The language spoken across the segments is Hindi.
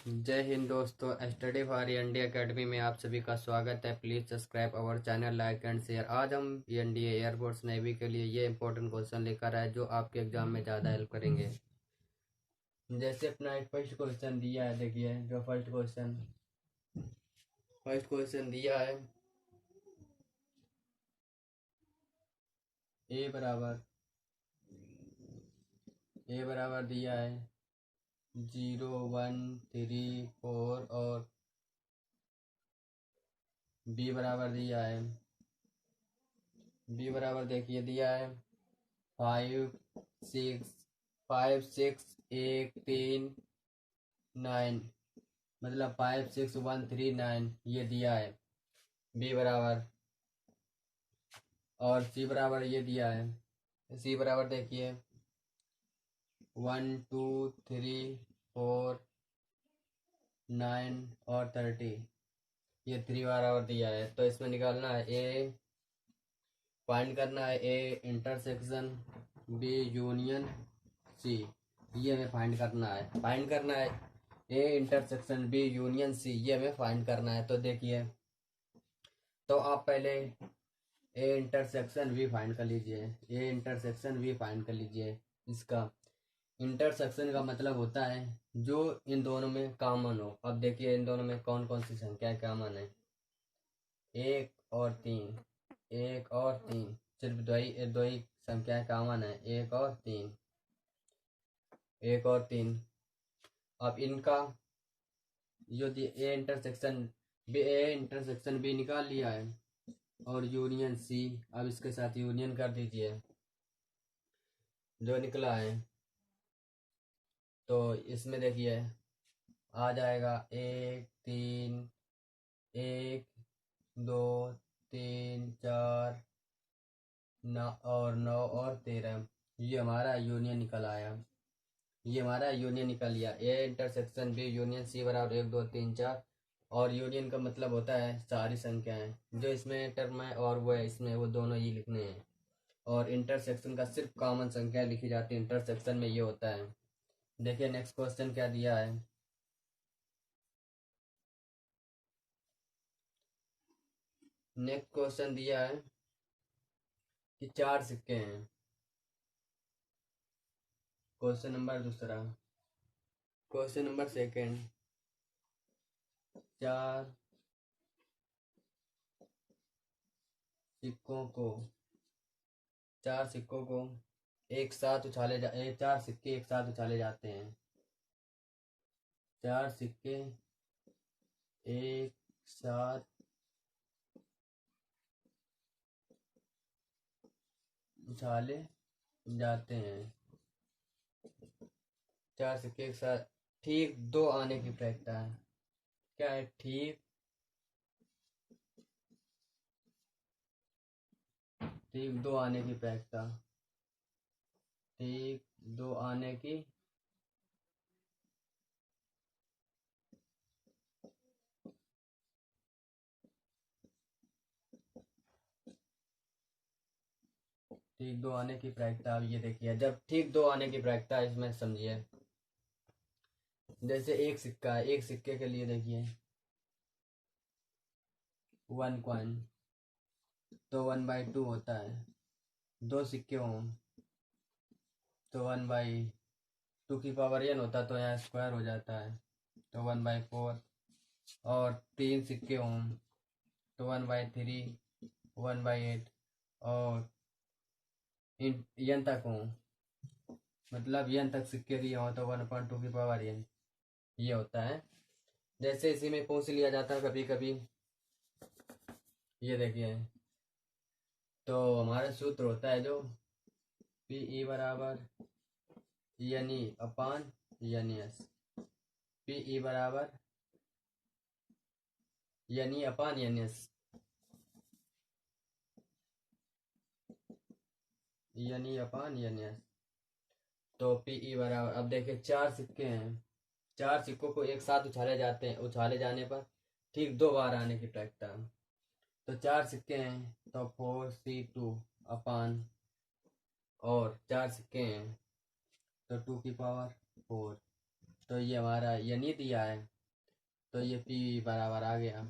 जय हिंद दोस्तों, स्टडी फॉर इंडिया एकेडमी में आप सभी का स्वागत है। Please subscribe our channel, like and share. आज हम एनडीए एयरफोर्स नेवी के लिए ये इंपॉर्टेंट क्वेश्चन लेकर आए जो आपके एग्जाम में ज़्यादा हेल्प करेंगे। जैसे अपना एक फर्स्ट क्वेश्चन दिया है, देखिए जो फर्स्ट क्वेश्चन दिया है, ए बराबर दिया है 0 1 3 4 और बी बराबर देखिए दिया है 5 6 5 6 1 3 9, मतलब 5 6 1 3 9 ये दिया है बी बराबर। और सी बराबर ये दिया है, सी बराबर देखिए 1 2 3 4 9 और 30, ये 3 बराबर दिया है। तो इसमें निकालना है ए, फाइंड करना है A intersection B union C, ये हमें फाइंड करना है A intersection B union C, ये हमें फाइंड करना है। तो देखिए, तो आप पहले ए इंटरसेक्शन वी फाइंड कर लीजिए, ए इंटरसेक्शन वी फाइंड कर लीजिए। इसका इंटरसेक्शन का मतलब होता है जो इन दोनों में कॉमन हो। अब देखिए इन दोनों में कौन कौन सी संख्या कॉमन है, 1 और 3, 1 और 3, सिर्फ दो ही संख्याएं कॉमन है, 1 और 3, 1 और 3। अब इनका जो ए इंटरसेक्शन बी निकाल लिया है और यूनियन सी, अब इसके साथ यूनियन कर दीजिए जो निकला है। तो इसमें देखिए आ जाएगा 1 3 1 2 3 4 9 और 13, ये हमारा यूनियन निकल आया। ये हमारा यूनियन निकल लिया, A intersection B union C बराबर 1 2 3 4। और यूनियन का मतलब होता है सारी संख्याएं जो इसमें टर्म है और वो है इसमें, वो दोनों ही लिखने हैं। और इंटरसेक्शन का सिर्फ कॉमन संख्या लिखी जाती है, इंटरसेक्शन में ये होता है। देखिए नेक्स्ट क्वेश्चन क्या दिया है, नेक्स्ट क्वेश्चन दिया है कि 4 सिक्के हैं। क्वेश्चन नंबर दूसरा, क्वेश्चन नंबर सेकंड, 4 सिक्कों को 4 सिक्कों को एक साथ 4 सिक्के एक साथ उछाले जाते हैं। 4 सिक्के एक साथ उछाले जाते हैं, 4 सिक्के एक साथ ठीक 2 आने की प्रायिकता है। क्या है? ठीक 2 आने की प्रायिकता, ठीक 2 आने की ठीक 2 आने की प्रायिकता। अब ये देखिए जब ठीक 2 आने की प्रायिकता है, इसमें समझिए जैसे एक सिक्का है, एक सिक्के के लिए देखिए 1 कॉइन, तो 1/2 होता है। 2 सिक्के हों तो 1/2 होता, तो यहाँ स्क्वायर हो जाता है, तो 1/4। और 3 सिक्के हों तो 1/3, 1/8। और यन तक हों, मतलब यन तक सिक्के दिए हों तो 1/2 ये होता है। जैसे इसी में पूछ लिया जाता है कभी कभी, ये देखिए तो हमारा सूत्र होता है जो पी ई बराबर यानी अपान यानी एस, पी ई बराबर यानी अपान यानी एस, यानी अपान यानी एस। तो पी ई बराबर, अब देखिए 4 सिक्के हैं, 4 सिक्कों को एक साथ उछाले जाते हैं, उछाले जाने पर ठीक 2 बार आने की प्रायिकता। तो 4 सिक्के हैं तो 4C2 अपान, और 4 सिक्के हैं तो 2 की पावर 4। तो ये हमारा यानी दिया है, तो ये p बराबर आ गया।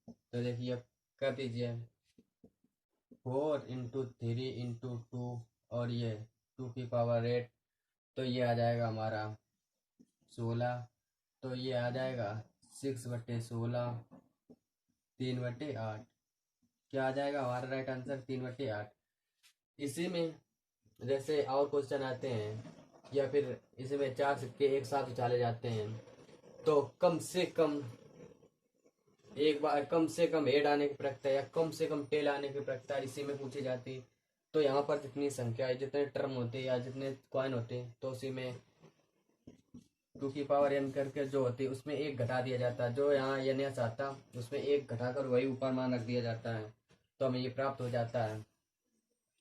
तो देखिए अब कर दीजिए 4 × 3 × 2 और ये 2 की पावर 8, तो ये आ जाएगा हमारा 16। तो ये आ जाएगा 6/16 3/8। क्या आ जाएगा हमारा राइट आंसर? 3/8। इसी में जैसे और क्वेश्चन आते हैं या फिर इसमें 4 सिक्के एक साथ उछाले जाते हैं तो कम से कम एक बार कम से कम हेड आने की प्रक्रिया या कम से कम टेल आने की प्रक्रिया इसी में पूछी जाती। तो यहाँ पर जितनी संख्या है, जितने टर्म होते हैं या जितने कॉइन होते हैं, तो उसी में 2n करके जो होती है उसमें एक घटा दिया जाता है। जो यहाँ n s आता उसमें एक घटाकर वही ऊपर मान रख दिया जाता है, तो हमें ये प्राप्त हो जाता है।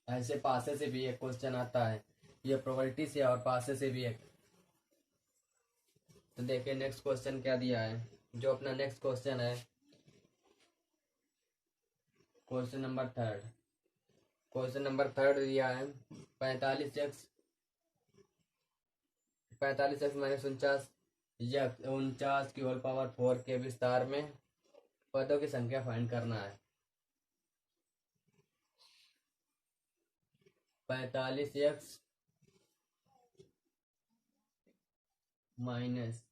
ऐसे पासे से भी एक क्वेश्चन आता है, ये प्रोबेबिलिटी से और पासे से भी एक। तो देखिए नेक्स्ट क्वेश्चन क्या दिया है। जो अपना नेक्स्ट क्वेश्चन है, क्वेश्चन नंबर थर्ड दिया है 45x -49 या 49 की होल पावर 4 के विस्तार में पदों की संख्या फाइंड करना है। 45x -49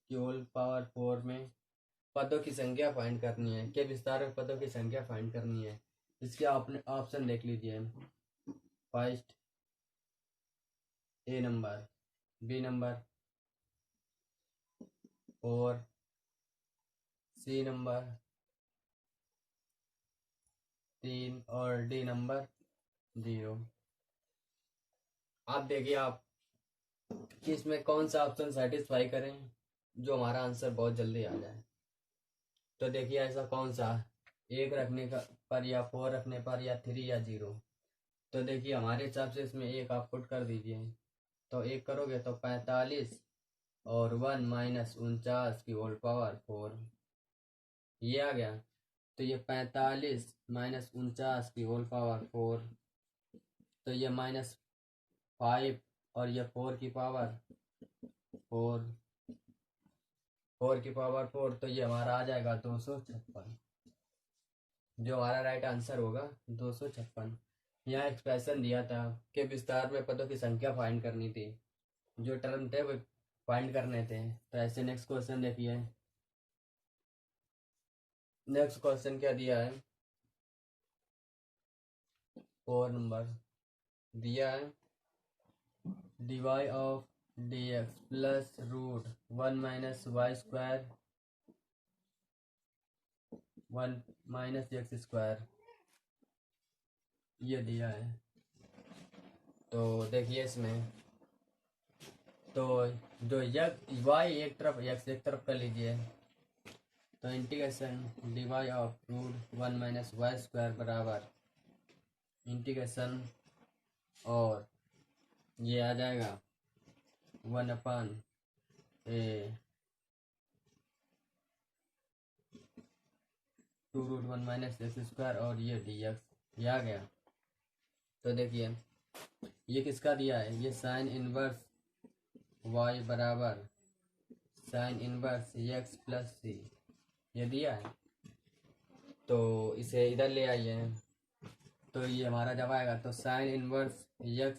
की होल पावर 4 में पदों की संख्या फाइंड करनी है, के विस्तार में पदों की संख्या फाइंड करनी है। इसके आपने ऑप्शन देख लीजिए। First A number, B number 4, C number 3 और डी नंबर 0। आप देखिए आप कि इसमें कौन सा ऑप्शन सेटिस्फाई करें जो हमारा आंसर बहुत जल्दी आ जाए। तो देखिए ऐसा कौन सा, एक रखने का पर या 4 रखने पर या 3 या 0। तो देखिए हमारे हिसाब से इसमें एक आप पुट कर दीजिए। तो एक करोगे तो 45 और 1 -49 की होल पावर 4 ये आ गया। तो ये 45 -49 की होल पावर 4, तो ये -5 और ये 4 की पावर 4, तो ये हमारा आ जाएगा 256। जो हमारा राइट आंसर होगा 256। यहाँ एक्सप्रेशन दिया था कि विस्तार में पदों की संख्या फाइंड करनी थी, जो टर्म थे वो फाइंड करने थे। तो ऐसे नेक्स्ट क्वेश्चन देखिए। नेक्स्ट क्वेश्चन क्या दिया है, 4 नंबर दिया है dy dx plus root 1 - y² 1 - x², ये दिया है। तो देखिए इसमें तो जो y एक तरफ x एक तरफ कर लीजिए, तो इंटीग्रेशन dy/रूट 1 - y² बराबर इंटीग्रेशन, और ये आ जाएगा 1/√1 - x² और ये dx, ये आ गया। तो देखिए ये किसका दिया है, ये साइन इनवर्स y बराबर sine inverse x plus c, ये दिया है। तो इसे इधर ले आइए, तो ये हमारा जब आएगा तो साइन इनवर्स x,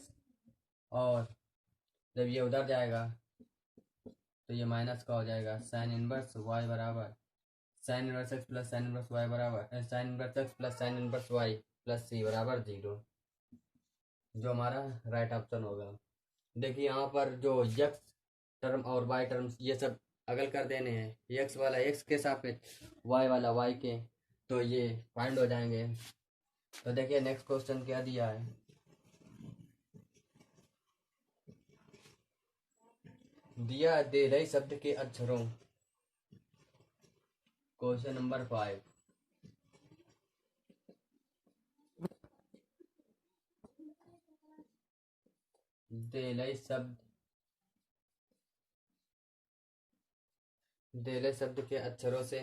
और जब ये उधर जाएगा तो ये माइनस का हो जाएगा। साइन इनवर्स y बराबर sine inverse x plus sine inverse y बराबर sine inverse x plus sine inverse y plus c बराबर 0, जो हमारा राइट ऑप्शन होगा। देखिए यहाँ पर जो x टर्म और y टर्म्स ये सब अगल कर देने हैं, x वाला x के सापेक्ष y वाला y के, तो ये फाइंड हो जाएंगे। तो देखिए नेक्स्ट क्वेश्चन क्या दिया है, दिया दे रही शब्द के अक्षरों, क्वेश्चन नंबर 5। देले शब्द के अक्षरों से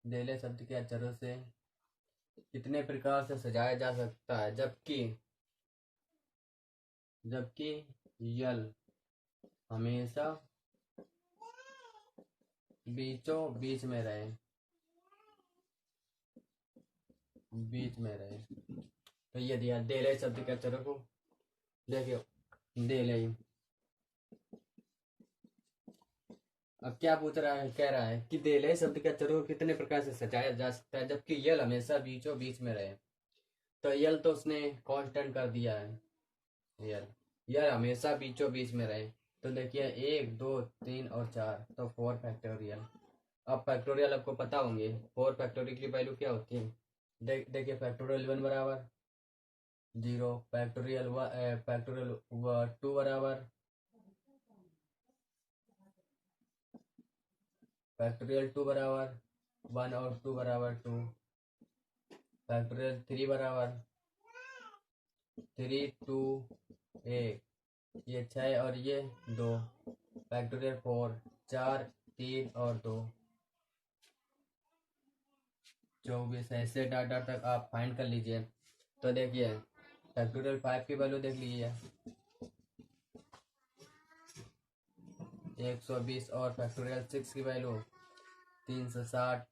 देले शब्द के अक्षरों से कितने प्रकार से सजाया जा सकता है, जबकि जबकि यल हमेशा बीचों बीच में रहे, बीच में रहे। तो ये दिया दे ले शब्द के अक्षरों को, देखियो दे ले। अब क्या पूछ रहा है, कह रहा है कि दे ले शब्द के अक्षरों को कितने प्रकार से सजाया जा सकता है जबकि यल हमेशा बीचों बीच में रहे। तो यल तो उसने कांस्टेंट कर दिया है, यल यल हमेशा बीचों बीच में रहे। तो देखिए 1 2 3 और 4, तो 4 फैक्टोरियल। अब फैक्टोरियल आपको पता होंगे, 4 फैक्टोरियल की वैल्यू क्या होती है। देखिए फैक्टोरियल 1 बराबर 0, फैक्टोरियल 2 बराबर, फैक्टोरियल 2 बराबर 1 और 2 बराबर 2, फैक्टोरियल 3 बराबर 3 2 1, ये 6 और ये 2, फैक्टोरियल 4 4 3 और 2, 24। ऐसे डाट डाट तक आप फाइंड कर लीजिए। तो देखिए फैक्टोरियल 5 की वैल्यू देख लीजिए 120, और फैक्टोरियल 6 की वैल्यू 360,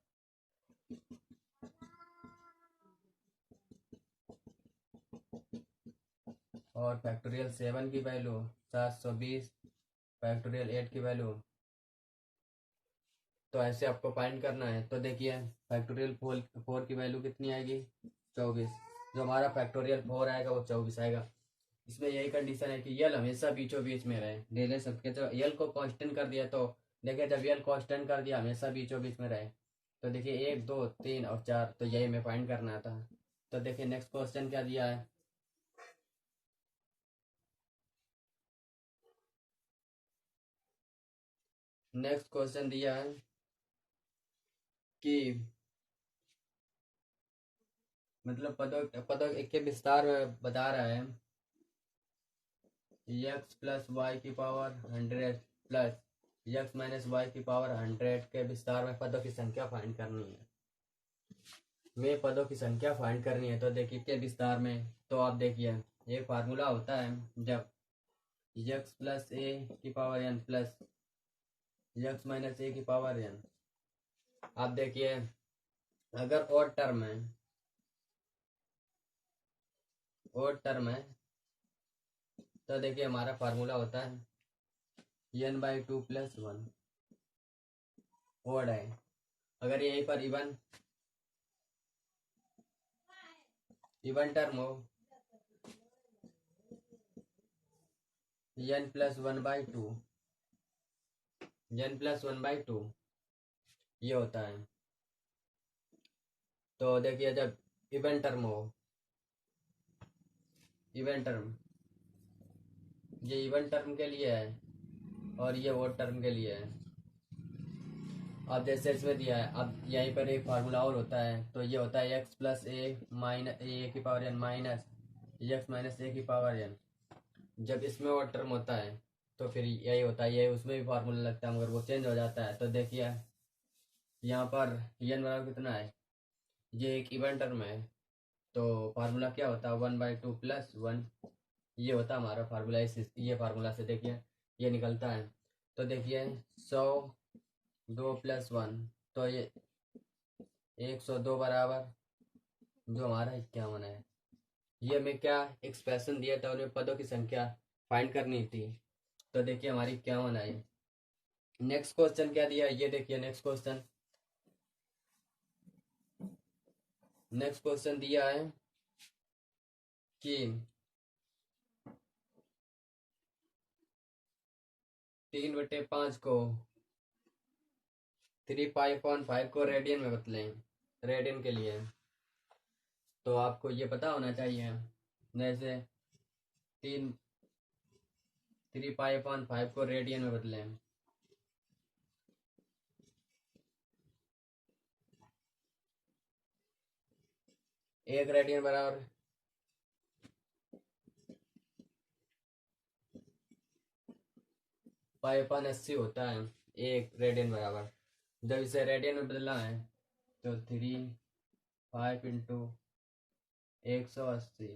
और फैक्टोरियल 7 की वैल्यू 720, फैक्टोरियल 8 की वैल्यू। तो ऐसे आपको फाइंड करना है। तो देखिए फैक्टोरियल 4 की वैल्यू कितनी आएगी, 24। जो हमारा फैक्टोरियल 4 आएगा वो 24 आएगा। इसमें यही कंडीशन है कि यल हमेशा बीचों बीच में रहे, ले ले सबके। तो यल को कांस्टेंट कर दिया, तो देखिए जब यल कांस्टेंट कर दिया हमेशा बीचों बीच में रहे, तो देखिए 1 2 3 और 4, तो यही हमें फाइंड करना था। तो देखिए नेक्स्ट क्वेश्चन क्या दिया है। नेक्स्ट क्वेश्चन दिया है कि मतलब पदों पदों के विस्तार में बता रहा है, x प्लस वाई की power 100 plus x minus Y की पावर 100 के विस्तार में पदों की संख्या फाइंड करनी है। वे पदों की संख्या फाइंड करनी है। तो देखिए के विस्तार में, तो आप देखिए एक फार्मूला होता है, जब x प्लस ए की power n plus x minus A की पावर n। आप देखिए अगर और टर्म है तो देखिए हमारा फार्मूला होता है n/2 प्लस 1। ओड है, अगर यहीं पर इवन टर्म हो n प्लस 1/2, n+1/2 ये होता है। तो देखिए जब इवन टर्म हो, इवन टर्म, ये इवन टर्म के लिए है और ये ओड टर्म के लिए है। अब जैसे इसमें दिया है, अब यहीं पर एक फार्मूला और होता है, तो ये होता है x plus A minus A की power n minus x minus A की पावर n। जब इसमें ओड टर्म होता है तो फिर यही होता है, यही उसमें भी फार्मूला लगता है, मगर वो चेंज हो जाता है। तो देखिए यहाँ पर n बराबर कितना है, ये एक इवन टर्म है, तो फार्मूला क्या होता है 1/2 प्लस 1, ये होता है हमारा फार्मूला। इस ये फार्मूला से देखिए ये निकलता है। तो देखिए 102 प्लस 1, तो ये 102 बराबर जो हमारा 51 है। ये हमें क्या एक्सप्रेशन दिया था, उन्हें पदों की संख्या फाइंड करनी थी। तो देखिए हमारी 51 आई। नेक्स्ट क्वेश्चन क्या दिया, ये देखिए नेक्स्ट क्वेश्चन दिया है कि 3/5 को 3π/5 को रेडियन में बदलें, रेडियन के लिए। तो आपको ये पता होना चाहिए, जैसे 3π/5 को रेडियन में बदलें। एक रेडियन बराबर 5/80 होता है, एक रेडियन बराबर। जब इसे रेडियन में बदलना है तो 3 5 इंटू 180,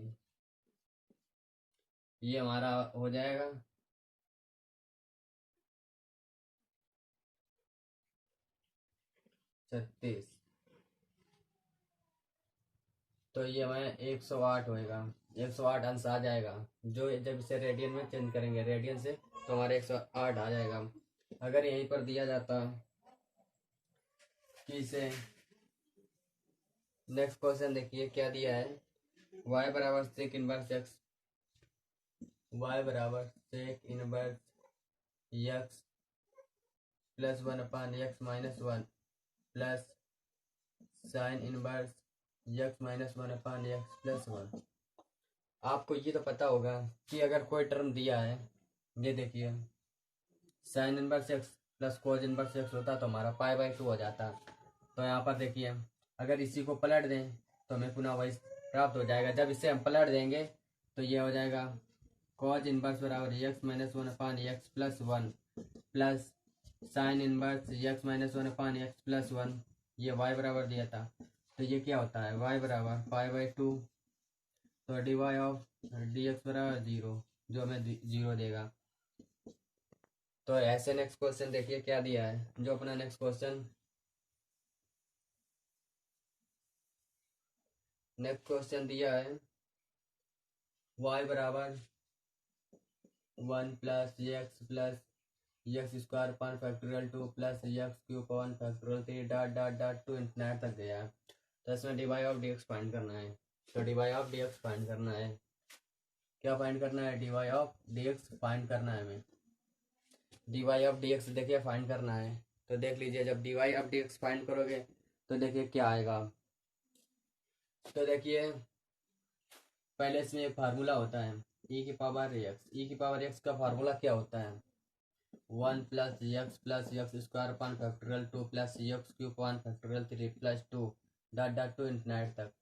ये हमारा हो जाएगा 36। तो ये हमें 108 होएगा, 108 अंश आ जाएगा। जो जब इसे रेडियन में चेंज करेंगे रेडियन से, तो हमारे 108 आ जाएगा। अगर यहीं पर दिया जाता कि इसे, नेक्स्ट क्वेश्चन देखिए क्या दिया है, y बराबर सेक इनवर्स एक्स, y बराबर sec inverse X plus 1/x-1 plus sine inverse x-1/x+1। आपको ये तो पता होगा कि अगर कोई टर्म दिया है, ये देखिए साइन इनवर्स एक्स प्लस कोज इनवर्स एक्स होता तो हमारा π/2 हो जाता। तो यहाँ पर देखिए अगर इसी को पलट दें तो हमें पुनः वही प्राप्त हो जाएगा। जब इसे हम पलट देंगे तो ये हो जाएगा कोज इनवर्स बराबर x-1/x+1 plus sine inverse x-1/x+1। ये y बराबर दिया था, तो ये क्या होता है y बराबर π/2। तो dy ऑफ dx बराबर 0, जो हमें 0 देगा। तो ऐसे नेक्स्ट क्वेश्चन देखिए क्या दिया है। जो अपना नेक्स्ट क्वेश्चन दिया है y बराबर 1 प्लस एक्स स्क्वायर पान फैक्टोरियल 2 प्लस x³ पान factorial 3 dot dot dot to infinity तक गया है। तो इसमें dy ऑफ dx फाइंड करना है। तो dy ऑफ dx फाइंड करना है, क्या फाइंड करना है, dy ऑफ dx फाइंड करना है हमें। dy ऑफ dx देखिए फाइंड करना है, तो देख लीजिए जब dy ऑफ dx फाइंड करोगे तो देखिए क्या आएगा। तो देखिए पहले इसमें एक फार्मूला होता है e की पावर x का फार्मूला क्या होता है 1 प्लस x स्क्वायर पान फैक्टोरियल 2 प्लस x³ पान factorial 3 plus 2 dot dot to infinity तक।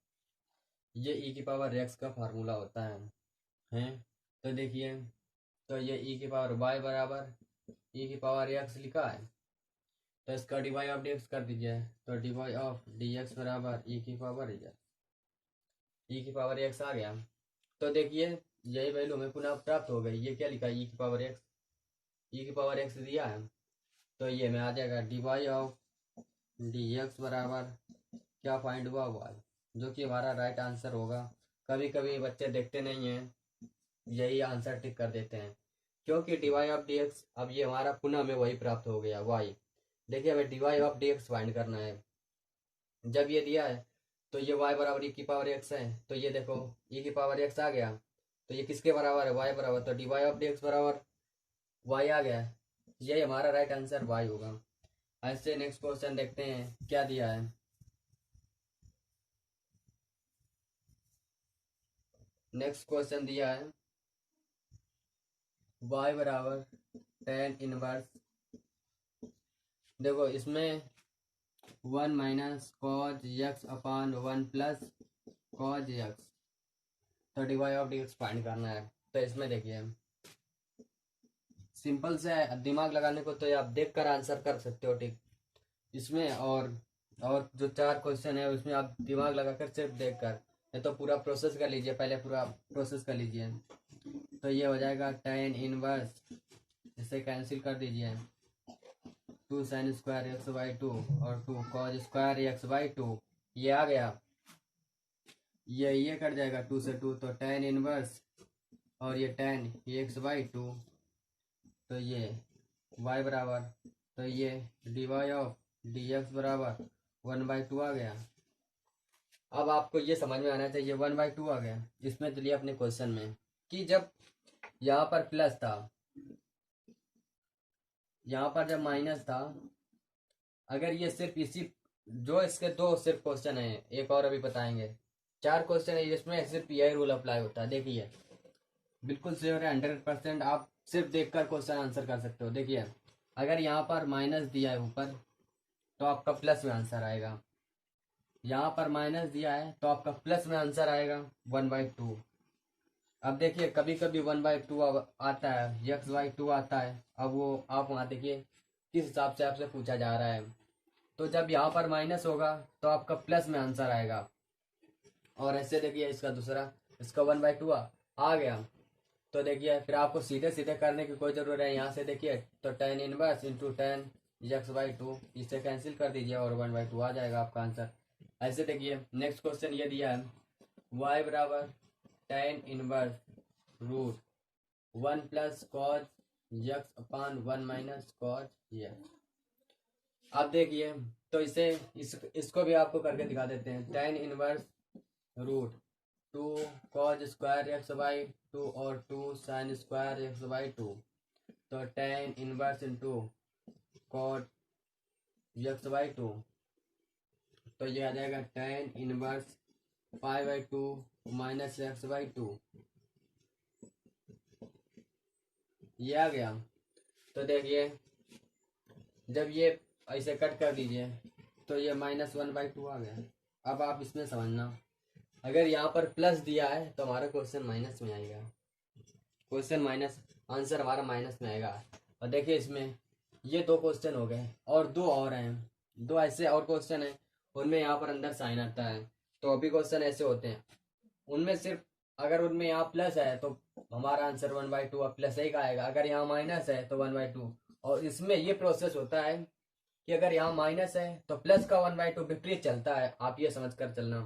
ये e की पावर x का फार्मूला होता है। तो देखिए तो ये e की पावर y बराबर e की पावर x लिखा है, तो इसका dy ऑफ dx कर दीजिए। तो dy ऑफ dx बराबर e की पावर x आ गया। तो देखिए यही वैल्यू हमें पुनः प्राप्त हो गई। ये क्या लिखा है e की पावर x दिया है, तो ये में आ जाएगा dy ऑफ dx बराबर क्या फाइंड हुआ y, जो कि हमारा राइट आंसर होगा। कभी कभी बच्चे देखते नहीं हैं, यही आंसर टिक कर देते हैं, क्योंकि dy ऑफ dx अब ये हमारा पुनः हमें वही प्राप्त हो गया y। देखिए हमें dy ऑफ dx फाइंड करना है। जब ये दिया है तो ये y बराबर e की पावर x है, तो ये देखो e की पावर x आ गया, तो ये किसके बराबर है y बराबर, तो dy ऑफ dx बराबर y आ गया। यही हमारा राइट आंसर y होगा। ऐसे नेक्स्ट क्वेश्चन देखते हैं क्या दिया है। नेक्स्ट क्वेश्चन दिया है y बराबर tan इनवर्स, देखो इसमें 1 माइनस कॉज एक्स अपान 1 प्लस कॉज एक्स, तो dy ऑफ dx फाइंड करना है। तो इसमें देखिए सिंपल से है, दिमाग लगाने को तो ये आप देख कर आंसर कर सकते हो ठीक इसमें, और जो 4 क्वेश्चन है उसमें आप दिमाग लगाकर सिर्फ देख कर, ये तो पूरा प्रोसेस कर लीजिए, पहले पूरा प्रोसेस कर लीजिए। तो ये हो जाएगा tan इनवर्स, इसे कैंसिल कर दीजिए, 2 साइन स्क्वायर एक्स बाई 2 और 2 कॉज स्क्वायर एक्स बाई 2, ये आ गया। ये कट जाएगा 2 से 2, तो tan इनवर्स और ये tan एक्स बाई 2, तो ये y बराबर, तो ये dy ऑफ dx बराबर 1/2 आ गया। अब आपको ये समझ में आना चाहिए 1/2 आ गया इसमें चलिए अपने क्वेश्चन में, कि जब यहाँ पर प्लस था, यहाँ पर जब माइनस था, अगर ये सिर्फ इसी, जो इसके 2 सिर्फ क्वेश्चन है, एक और अभी बताएंगे, 4 क्वेश्चन है इसमें सिर्फ यही रूल अप्लाई होता है। देखिए बिल्कुल श्योर है 100%, आप सिर्फ देखकर क्वेश्चन आंसर कर सकते हो। देखिए अगर यहाँ पर माइनस दिया है ऊपर, तो आपका प्लस में आंसर आएगा, यहाँ पर माइनस दिया है तो आपका प्लस में आंसर आएगा 1/2। अब देखिए कभी कभी 1/2 आता है, x/2 आता है। अब वो आप वहाँ देखिए किस हिसाब से आपसे पूछा जा रहा है। तो जब यहाँ पर माइनस होगा तो आपका प्लस में आंसर आएगा, और ऐसे देखिए इसका दूसरा, इसका 1/2 आ गया। तो देखिए फिर आपको सीधे सीधे करने की कोई जरूरत है। यहाँ से देखिए तो tan inverse into tan x/2, इसे कैंसिल कर दीजिए और 1/2 आ जाएगा आपका आंसर। ऐसे देखिए नेक्स्ट क्वेश्चन ये दिया है y बराबर tan inverse root 1 plus cos x/1 minus cos x। अब देखिए तो इसको भी आपको करके दिखा देते हैं। tan inverse root 2 cos square x/2 और 2 साइन स्क्वायर x/2, तो tan inverse into cot x/2, तो ये आ जाएगा tan इनवर्स π/2 माइनस x/2, ये आ गया। तो देखिए जब ये ऐसे कट कर दीजिए तो ये -1/2 आ गया। अब आप इसमें समझना, अगर यहाँ पर प्लस दिया है तो हमारा क्वेश्चन माइनस में आएगा, क्वेश्चन माइनस, आंसर हमारा माइनस में आएगा। और देखिए इसमें ये 2 क्वेश्चन हो गए और 2 और हैं, 2 ऐसे और क्वेश्चन हैं, उनमें यहाँ पर अंदर साइन आता है। तो अभी क्वेश्चन ऐसे होते हैं, उनमें सिर्फ अगर उनमें यहाँ प्लस है तो हमारा आंसर 1/2 प्लस ही का आएगा, अगर यहाँ माइनस है तो 1/2। और इसमें ये प्रोसेस होता है कि अगर यहाँ माइनस है तो प्लस का 1/2 विपरीत चलता है, आप ये समझ कर चलना।